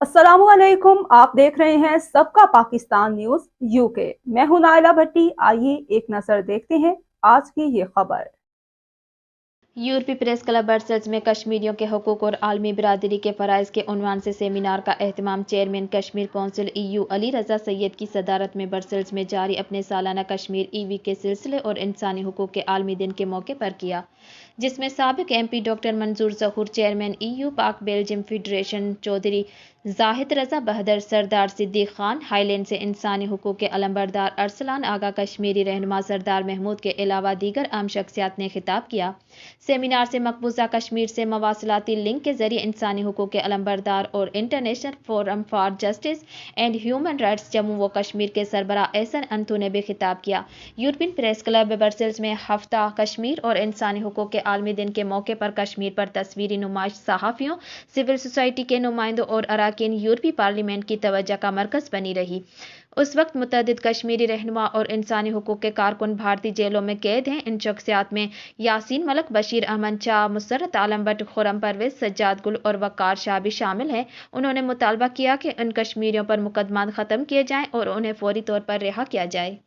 अस्सलामुअलैकुम। आप देख रहे हैं सबका पाकिस्तान न्यूज यूके। मैं हूं नायला भट्टी। आइए एक नजर देखते हैं आज की ये खबर। यूरोपी प्रेस क्लब ब्रसल्स में कश्मीरियों के हकूक़ और आलमी बिरादरी के फ़राइज़ के उन्वान से सेमिनार का एहतमाम chairman Kashmir council EU Ali Raza Syed की सदारत में ब्रसल्स में जारी अपने सालाना कश्मीर EV के सिलसिले और इंसानी हकूक़ के आलमी दिन के मौके पर किया, जिसमें साबिक MP डॉक्टर मंजूर ज़हूर, चेयरमैन EU पाक बेल्जियम फेडरेशन चौधरी जाहिद रज़ा बहदर, सरदार सिद्दीक खान हाईलैंड से इंसानी हकूक़ के अलमबरदार अरसलान आगा, कश्मीरी रहनुमा सरदार महमूद के अलावा दीगर आम शख्सियात ने खिताब किया। सेमिनार से मकबूजा कश्मीर से मवासलाती लिंक के जरिए इंसानी हकूक़ के अलमबरदार और international forum for justice and human rights Jammu व कश्मीर के सरबराह एहसन अंतु ने भी खिताब किया। यूरोपियन प्रेस क्लब ब्रसल्स में हफ्ता कश्मीर और इंसानी हकूक़ के आलमी दिन के मौके पर कश्मीर पर तस्वीरी नुमाइश सहाफ़ियों, सिविल सोसाइटी के नुमाइंदों और अरकान यूरोपी पार्लियामेंट की तवज्जो का मरकज़ बनी रही। उस वक्त मुतअद्दिद कश्मीरी रहनुमा और इंसानी हकूक़ के कारकुन भारतीय जेलों में कैद हैं। इन शख्सियात में यासीन मलिक, बशीर अहमद शाह, मुसर्रत आलम भट्ट, खुर्रम परवेज, सज्जाद गुल और वक़ार शाह भी शामिल हैं। उन्होंने मुतालबा किया कि इन कश्मीरियों पर मुकदमात ख़त्म किए जाएँ और उन्हें फौरी तौर पर रिहा किया जाए।